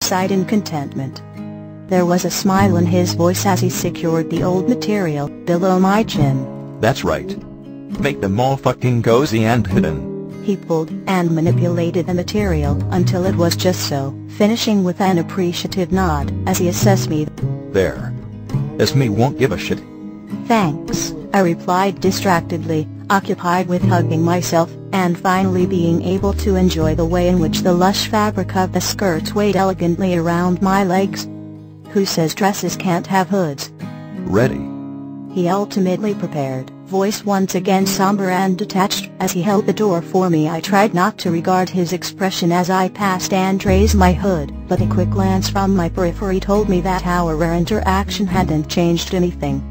sighed in contentment. There was a smile in his voice as he secured the old material below my chin. That's right. Make them all fucking cozy and hidden. He pulled and manipulated the material until it was just so, finishing with an appreciative nod as he assessed me. There. This me won't give a shit. Thanks, I replied distractedly, occupied with hugging myself, and finally being able to enjoy the way in which the lush fabric of the skirt swayed elegantly around my legs. Who says dresses can't have hoods? Ready. He ultimately prepared, voice once again somber and detached. As he held the door for me, I tried not to regard his expression as I passed and raised my hood, but a quick glance from my periphery told me that our rare interaction hadn't changed anything.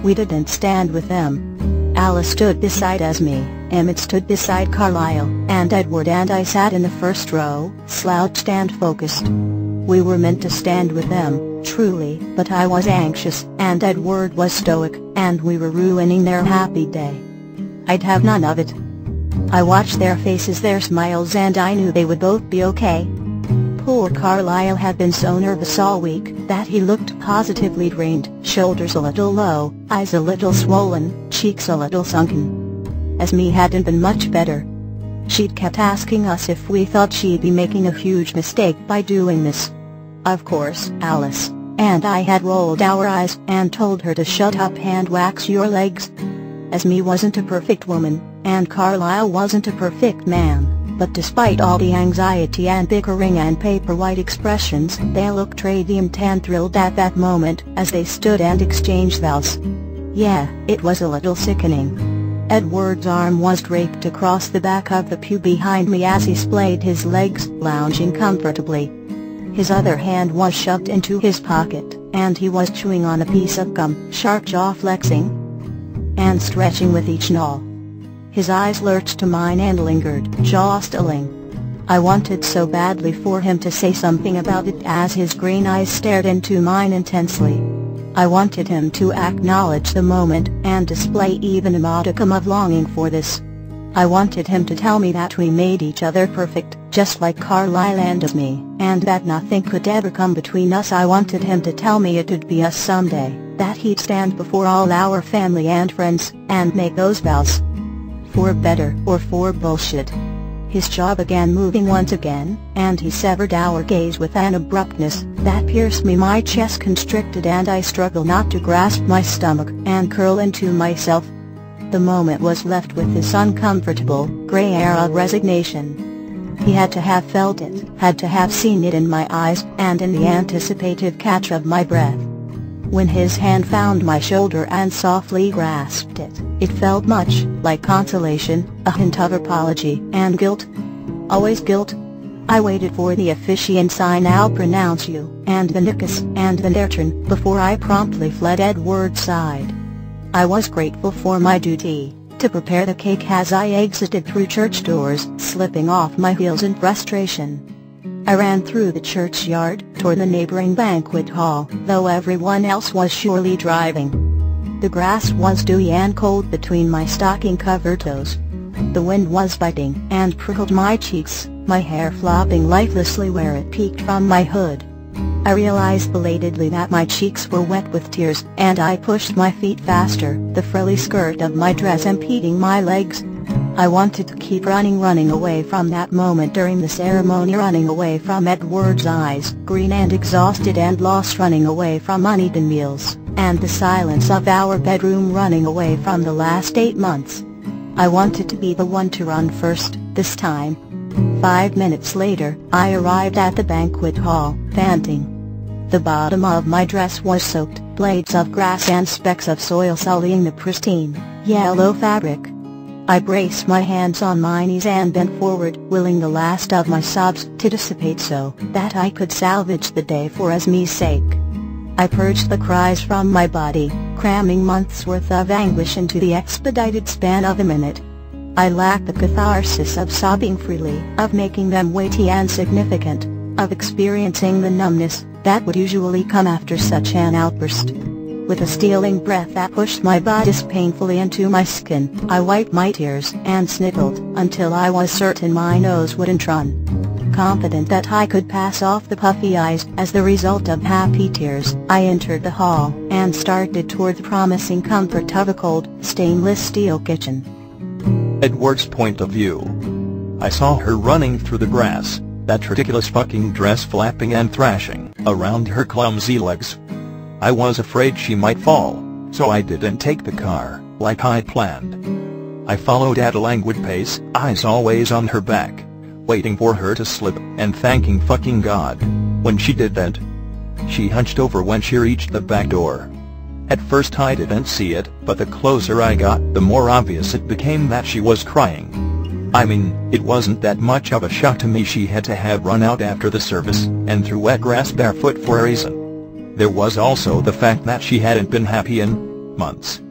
We didn't stand with them. Alice stood beside Esme, Emmett stood beside Carlisle, and Edward and I sat in the first row, slouched and focused. We were meant to stand with them, truly, but I was anxious, and Edward was stoic, and we were ruining their happy day. I'd have none of it. I watched their faces, their smiles, and I knew they would both be okay. Poor Carlisle had been so nervous all week that he looked positively drained, shoulders a little low, eyes a little swollen, cheeks a little sunken. Esme hadn't been much better. She'd kept asking us if we thought she'd be making a huge mistake by doing this. Of course, Alice and I had rolled our eyes and told her to shut up and wax your legs. Esme wasn't a perfect woman, and Carlisle wasn't a perfect man, but despite all the anxiety and bickering and paper-white expressions, they looked radiant and thrilled at that moment as they stood and exchanged vows. Yeah, it was a little sickening. Edward's arm was draped across the back of the pew behind me as he splayed his legs, lounging comfortably. His other hand was shoved into his pocket, and he was chewing on a piece of gum, sharp jaw flexing and stretching with each gnaw. His eyes lurched to mine and lingered, jaw stilling. I wanted so badly for him to say something about it as his green eyes stared into mine intensely. I wanted him to acknowledge the moment and display even a modicum of longing for this. I wanted him to tell me that we made each other perfect, just like Carlisle and me, and that nothing could ever come between us. I wanted him to tell me it would be us someday, that he'd stand before all our family and friends, and make those vows. For better or for bullshit. His jaw began moving once again, and he severed our gaze with an abruptness that pierced me. My chest constricted and I struggled not to grasp my stomach and curl into myself. The moment was left with this uncomfortable, gray air of resignation. He had to have felt it, had to have seen it in my eyes, and in the anticipative catch of my breath. When his hand found my shoulder and softly grasped it, it felt much like consolation, a hint of apology and guilt. Always guilt. I waited for the officiant sign, "I'll pronounce you," and the nikus and the their turn before I promptly fled Edward's side. I was grateful for my duty to prepare the cake as I exited through church doors, slipping off my heels in frustration. I ran through the churchyard, toward the neighboring banquet hall, though everyone else was surely driving. The grass was dewy and cold between my stocking-covered toes. The wind was biting and prickled my cheeks, my hair flopping lifelessly where it peeked from my hood. I realized belatedly that my cheeks were wet with tears, and I pushed my feet faster, the frilly skirt of my dress impeding my legs. I wanted to keep running away from that moment during the ceremony, running away from Edward's eyes, green and exhausted and lost, running away from uneaten meals, and the silence of our bedroom, running away from the last 8 months. I wanted to be the one to run first, this time. 5 minutes later, I arrived at the banquet hall, panting. The bottom of my dress was soaked, blades of grass and specks of soil sullying the pristine, yellow fabric. I braced my hands on my knees and bent forward, willing the last of my sobs to dissipate so that I could salvage the day for Esme's sake. I purged the cries from my body, cramming months' worth of anguish into the expedited span of a minute. I lacked the catharsis of sobbing freely, of making them weighty and significant, of experiencing the numbness that would usually come after such an outburst. With a stealing breath that pushed my bodice painfully into my skin, I wiped my tears and sniggled until I was certain my nose wouldn't run. confident that I could pass off the puffy eyes as the result of happy tears. I entered the hall and started toward the promising comfort of a cold, stainless steel kitchen. Edward's point of view. I saw her running through the grass, that ridiculous fucking dress flapping and thrashing around her clumsy legs. I was afraid she might fall, so I didn't take the car, like I'd planned. I followed at a languid pace, eyes always on her back, waiting for her to slip, and thanking fucking God when she did that. She hunched over when she reached the back door. At first I didn't see it, but the closer I got, the more obvious it became that she was crying. I mean, it wasn't that much of a shock to me she had to have run out after the service, and through wet grass barefoot for a reason. There was also the fact that she hadn't been happy in months.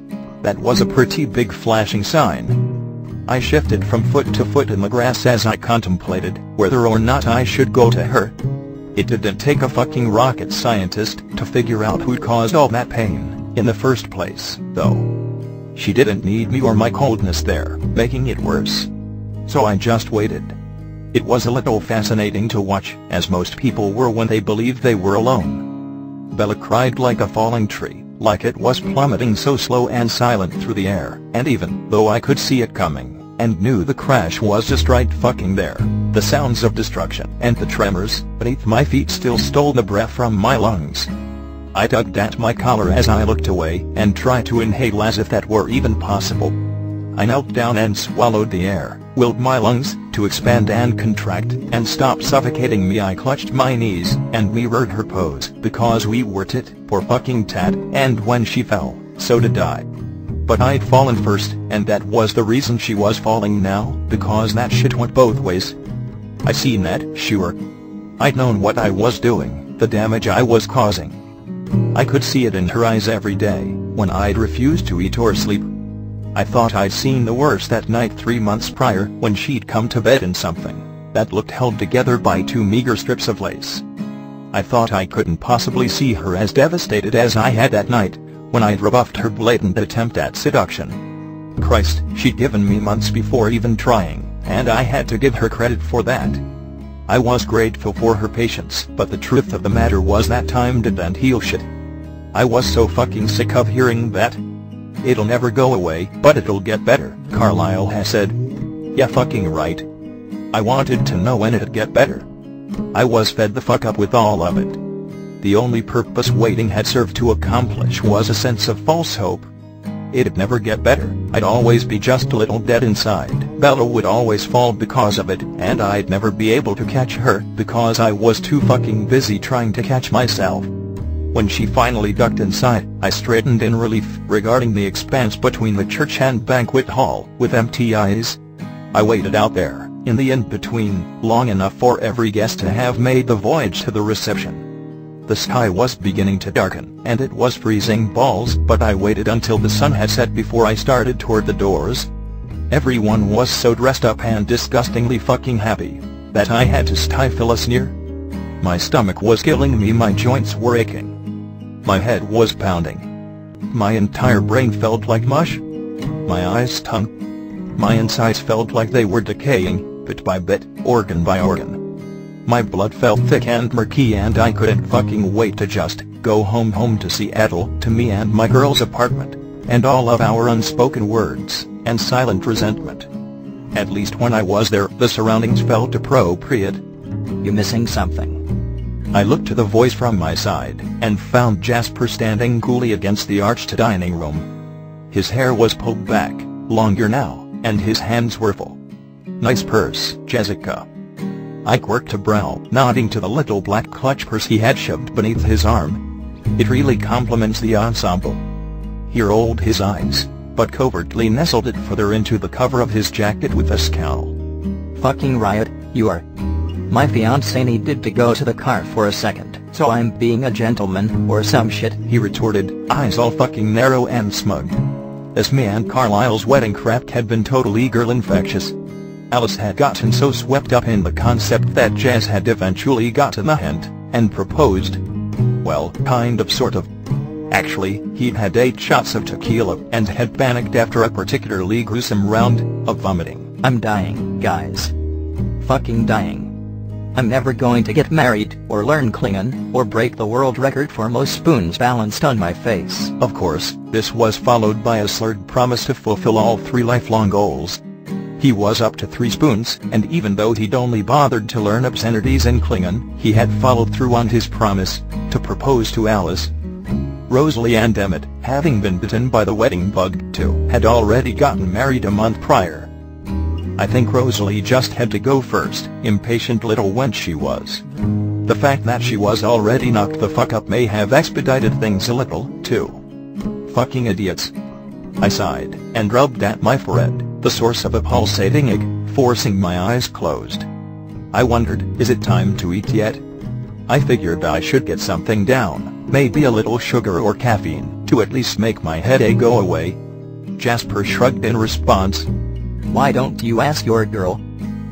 That was a pretty big flashing sign. I shifted from foot to foot in the grass as I contemplated whether or not I should go to her. It didn't take a fucking rocket scientist to figure out who caused all that pain in the first place, though. She didn't need me or my coldness there, making it worse. So I just waited. It was a little fascinating to watch, as most people were when they believed they were alone. Bella cried like a falling tree, like it was plummeting so slow and silent through the air, and even though I could see it coming, and knew the crash was just right fucking there, the sounds of destruction and the tremors beneath my feet still stole the breath from my lungs. I tugged at my collar as I looked away, and tried to inhale as if that were even possible. I knelt down and swallowed the air, willed my lungs to expand and contract, and stop suffocating me. I clutched my knees and mirrored her pose, because we were tit for fucking tat, and when she fell, so did I. But I'd fallen first, and that was the reason she was falling now, because that shit went both ways. I seen that, sure. I'd known what I was doing, the damage I was causing. I could see it in her eyes every day, when I'd refused to eat or sleep. I thought I'd seen the worst that night 3 months prior, when she'd come to bed in something that looked held together by 2 meager strips of lace. I thought I couldn't possibly see her as devastated as I had that night, when I'd rebuffed her blatant attempt at seduction. Christ, she'd given me months before even trying, and I had to give her credit for that. I was grateful for her patience, but the truth of the matter was that time didn't heal shit. I was so fucking sick of hearing that. It'll never go away, but it'll get better, Carlisle has said. Yeah, fucking right. I wanted to know when it'd get better. I was fed the fuck up with all of it. The only purpose waiting had served to accomplish was a sense of false hope. It'd never get better, I'd always be just a little dead inside. Bella would always fall because of it, and I'd never be able to catch her, because I was too fucking busy trying to catch myself. When she finally ducked inside, I straightened in relief regarding the expanse between the church and banquet hall, with empty eyes. I waited out there, in the in-between, long enough for every guest to have made the voyage to the reception. The sky was beginning to darken, and it was freezing balls, but I waited until the sun had set before I started toward the doors. Everyone was so dressed up and disgustingly fucking happy that I had to stifle a sneer. My stomach was killing me, my joints were aching. My head was pounding. My entire brain felt like mush. My eyes stung. My insides felt like they were decaying, bit by bit, organ by organ. My blood felt thick and murky, and I couldn't fucking wait to just go home to Seattle, to me and my girl's apartment, and all of our unspoken words and silent resentment. At least when I was there, the surroundings felt appropriate. You missing something? I looked to the voice from my side, and found Jasper standing coolly against the arched dining room. His hair was pulled back, longer now, and his hands were full. Nice purse, Jessica. I quirked a brow, nodding to the little black clutch purse he had shoved beneath his arm. It really complements the ensemble. He rolled his eyes, but covertly nestled it further into the cover of his jacket with a scowl. Fucking riot, you are. My fiancé needed to go to the car for a second, so I'm being a gentleman or some shit, he retorted, eyes all fucking narrow and smug. As me and Carlisle's wedding crap had been totally girl infectious. Alice had gotten so swept up in the concept that Jazz had eventually gotten the hint, and proposed. Well, kind of sort of. Actually, he'd had 8 shots of tequila, and had panicked after a particularly gruesome round of vomiting. I'm dying, guys. Fucking dying. I'm never going to get married, or learn Klingon, or break the world record for most spoons balanced on my face. Of course, this was followed by a slurred promise to fulfill all 3 lifelong goals. He was up to 3 spoons, and even though he'd only bothered to learn obscenities in Klingon, he had followed through on his promise to propose to Alice. Rosalie and Emmett, having been bitten by the wedding bug too, had already gotten married a month prior. I think Rosalie just had to go first, impatient little wench she was. The fact that she was already knocked the fuck up may have expedited things a little, too. Fucking idiots. I sighed, and rubbed at my forehead, the source of a pulsating ache, forcing my eyes closed. I wondered, is it time to eat yet? I figured I should get something down, maybe a little sugar or caffeine, to at least make my headache go away. Jasper shrugged in response. Why don't you ask your girl?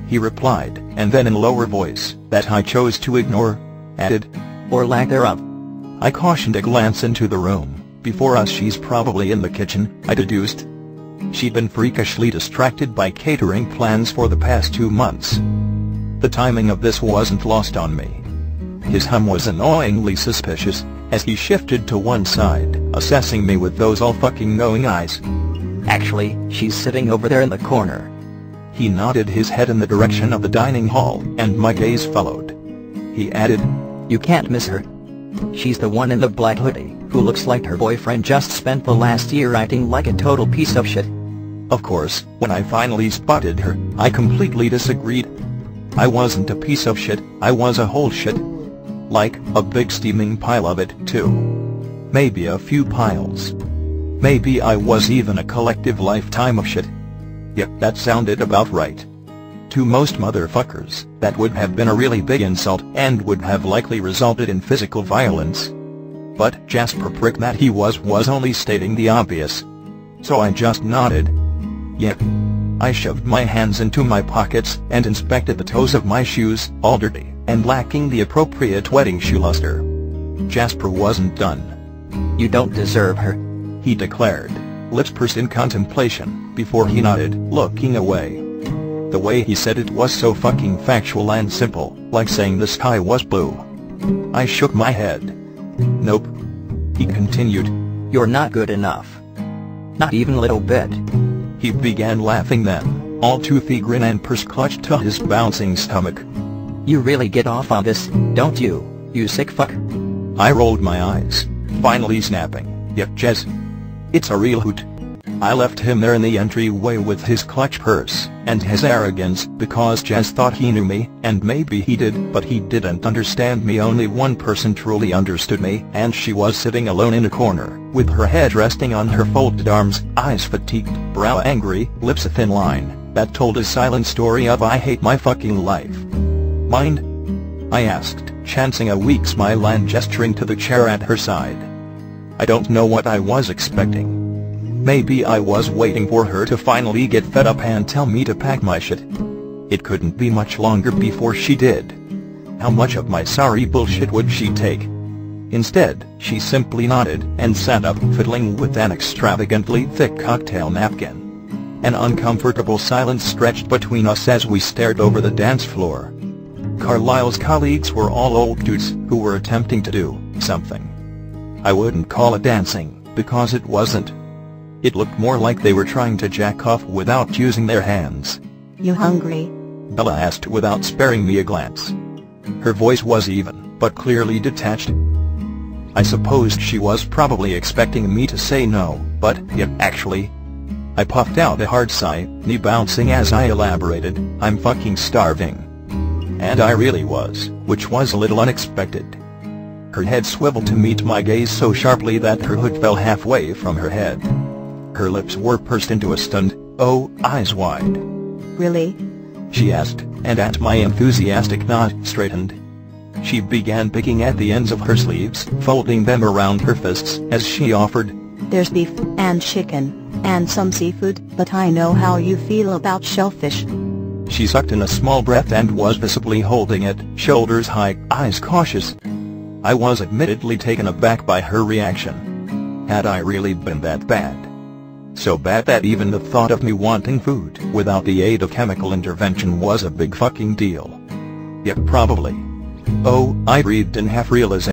He replied, and then in lower voice, that I chose to ignore, added, or lack thereof. I cautioned a glance into the room. Before us, she's probably in the kitchen, I deduced. She'd been freakishly distracted by catering plans for the past 2 months. The timing of this wasn't lost on me. His hum was annoyingly suspicious, as he shifted to one side, assessing me with those all-fucking knowing eyes. Actually, she's sitting over there in the corner. He nodded his head in the direction of the dining hall, and my gaze followed. He added, You can't miss her. She's the one in the black hoodie, who looks like her boyfriend just spent the last year acting like a total piece of shit. Of course, when I finally spotted her, I completely disagreed. I wasn't a piece of shit, I was a whole shit. Like, a big steaming pile of it, too. Maybe a few piles. Maybe I was even a collective lifetime of shit. Yep, that sounded about right. To most motherfuckers, that would have been a really big insult and would have likely resulted in physical violence. But Jasper prick that he was only stating the obvious. So I just nodded. Yep. I shoved my hands into my pockets and inspected the toes of my shoes, all dirty and lacking the appropriate wedding shoe luster. Jasper wasn't done. You don't deserve her, he declared, lips pursed in contemplation, before he nodded, looking away. The way he said it was so fucking factual and simple, like saying the sky was blue. I shook my head. Nope. He continued. You're not good enough. Not even a little bit. He began laughing then, all toothy grin and purse clutched to his bouncing stomach. You really get off on this, don't you, you sick fuck? I rolled my eyes, finally snapping, yep Jez. It's a real hoot. I left him there in the entryway with his clutch purse, and his arrogance, because Jez thought he knew me, and maybe he did, but he didn't understand me. Only one person truly understood me, and she was sitting alone in a corner, with her head resting on her folded arms, eyes fatigued, brow angry, lips a thin line, that told a silent story of I hate my fucking life. Mind? I asked, chancing a weak smile and gesturing to the chair at her side. I don't know what I was expecting. Maybe I was waiting for her to finally get fed up and tell me to pack my shit. It couldn't be much longer before she did. How much of my sorry bullshit would she take? Instead, she simply nodded and sat up, fiddling with an extravagantly thick cocktail napkin. An uncomfortable silence stretched between us as we stared over the dance floor. Carlisle's colleagues were all old dudes who were attempting to do something. I wouldn't call it dancing, because it wasn't. It looked more like they were trying to jack off without using their hands. You hungry? Bella asked without sparing me a glance. Her voice was even, but clearly detached. I supposed she was probably expecting me to say no, but, yep, actually. I puffed out a hard sigh, knee bouncing as I elaborated, I'm fucking starving. And I really was, which was a little unexpected. Her head swiveled to meet my gaze so sharply that her hood fell halfway from her head. Her lips were pursed into a stunned, oh, eyes wide. Really? She asked, and at my enthusiastic nod, straightened. She began picking at the ends of her sleeves, folding them around her fists, as she offered. There's beef, and chicken, and some seafood, but I know how you feel about shellfish. She sucked in a small breath and was visibly holding it, shoulders high, eyes cautious. I was admittedly taken aback by her reaction. Had I really been that bad? So bad that even the thought of me wanting food without the aid of chemical intervention was a big fucking deal. Yeah, probably. Oh, I breathed in half realization.